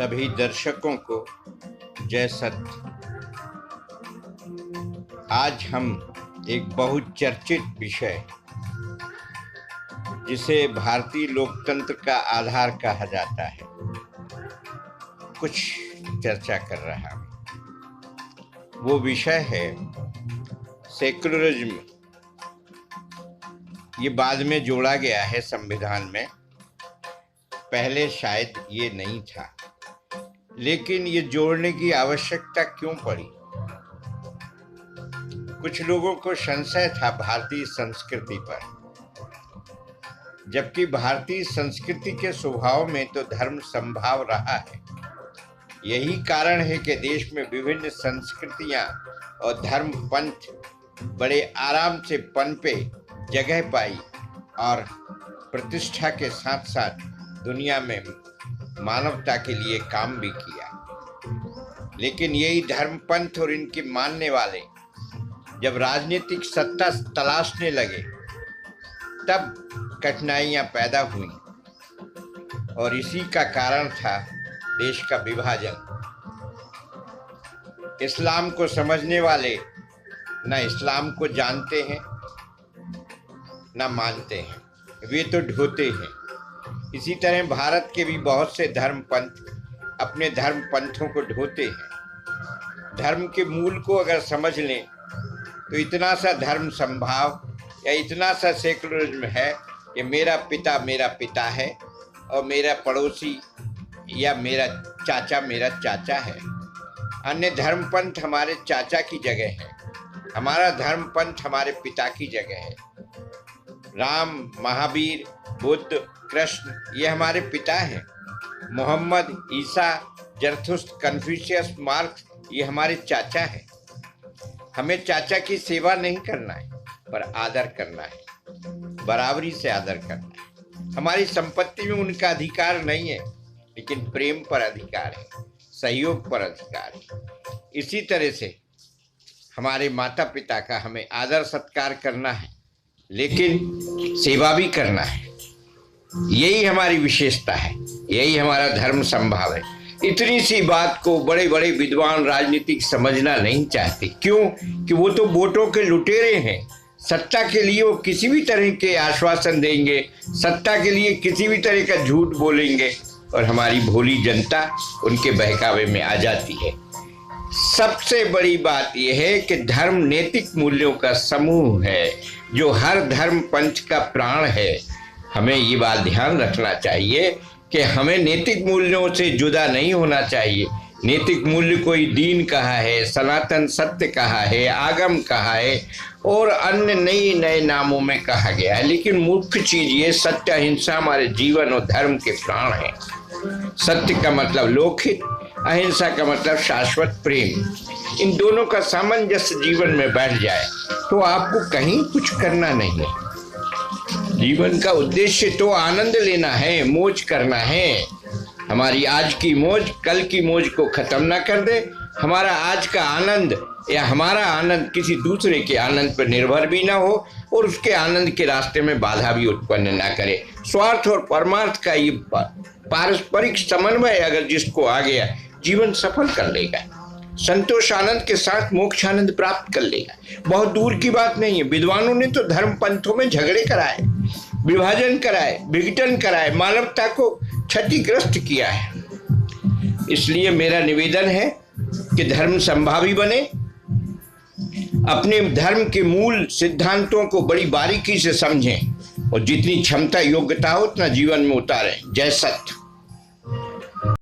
सभी दर्शकों को जय सत्य। आज हम एक बहुत चर्चित विषय जिसे भारतीय लोकतंत्र का आधार कहा जाता है कुछ चर्चा कर रहा हूं। वो विषय है सेकुलरिज्म। ये बाद में जोड़ा गया है संविधान में, पहले शायद ये नहीं था, लेकिन ये जोड़ने की आवश्यकता क्यों पड़ी? कुछ लोगों को संशय था भारतीय संस्कृति पर, जबकि भारतीय संस्कृति के स्वभाव में तो धर्म संभाव रहा है। यही कारण है कि देश में विभिन्न संस्कृतियां और धर्म पंथ बड़े आराम से पनपे, जगह पाई और प्रतिष्ठा के साथ साथ दुनिया में मानवता के लिए काम भी किया। लेकिन यही धर्म पंथ और इनके मानने वाले जब राजनीतिक सत्ता तलाशने लगे तब कठिनाइयां पैदा हुई और इसी का कारण था देश का विभाजन। इस्लाम को समझने वाले न इस्लाम को जानते हैं न मानते हैं, वे तो ढोते हैं। इसी तरह भारत के भी बहुत से धर्म पंथ अपने धर्म पंथों को ढोते हैं। धर्म के मूल को अगर समझ लें तो इतना सा धर्म संभाव या इतना सा सेकुलरिज्म है कि मेरा पिता है और मेरा पड़ोसी या मेरा चाचा है। अन्य धर्म पंथ हमारे चाचा की जगह है, हमारा धर्म पंथ हमारे पिता की जगह है। राम, महावीर, बुद्ध, कृष्ण ये हमारे पिता हैं। मोहम्मद, ईसा, जरथुस्त्र, कन्फ्यूशियस, मार्क्स ये हमारे चाचा हैं। हमें चाचा की सेवा नहीं करना है, पर आदर करना है, बराबरी से आदर करना है। हमारी संपत्ति में उनका अधिकार नहीं है, लेकिन प्रेम पर अधिकार है, सहयोग पर अधिकार है। इसी तरह से हमारे माता पिता का हमें आदर सत्कार करना है, लेकिन सेवा भी करना है। यही हमारी विशेषता है, यही हमारा धर्म संभाव है। इतनी सी बात को बड़े बड़े विद्वान राजनीतिक समझना नहीं चाहते। क्यों? कि वो तो वोटों के लुटेरे हैं। सत्ता के लिए वो किसी भी तरह के आश्वासन देंगे, सत्ता के लिए किसी भी तरह का झूठ बोलेंगे और हमारी भोली जनता उनके बहकावे में आ जाती है। सबसे बड़ी बात यह है कि धर्म नैतिक मूल्यों का समूह है जो हर धर्म पंथ का प्राण है। हमें ये बात ध्यान रखना चाहिए कि हमें नैतिक मूल्यों से जुदा नहीं होना चाहिए। नैतिक मूल्य कोई दीन कहा है, सनातन सत्य कहा है, आगम कहा है और अन्य नए नामों में कहा गया है, लेकिन मुख्य चीज ये सत्य अहिंसा हमारे जीवन और धर्म के प्राण है। सत्य का मतलब लोकहित, अहिंसा का मतलब शाश्वत प्रेम। इन दोनों का सामंजस्य जीवन में बैठ जाए तो आपको कहीं कुछ करना नहीं है। जीवन का उद्देश्य तो आनंद लेना है, मौज करना है। हमारी आज की मौज कल की मौज को खत्म ना कर दे। हमारा आज का आनंद या हमारा आनंद किसी दूसरे के आनंद पर निर्भर भी ना हो और उसके आनंद के रास्ते में बाधा भी उत्पन्न ना करे। स्वार्थ और परमार्थ का ये पारस्परिक समन्वय अगर जिसको आ गया, जीवन सफल कर लेगा। संतोष आनंद के साथ मोक्ष आनंद प्राप्त कर लेगा। बहुत दूर की बात नहीं है। विद्वानों ने तो धर्म पंथों में झगड़े कराए, विभाजन कराए, विघटन कराए, मानवता को क्षतिग्रस्त किया है। इसलिए मेरा निवेदन है कि धर्म संभावी बने, अपने धर्म के मूल सिद्धांतों को बड़ी बारीकी से समझें और जितनी क्षमता योग्यता हो उतना जीवन में उतारें। जय सत्य।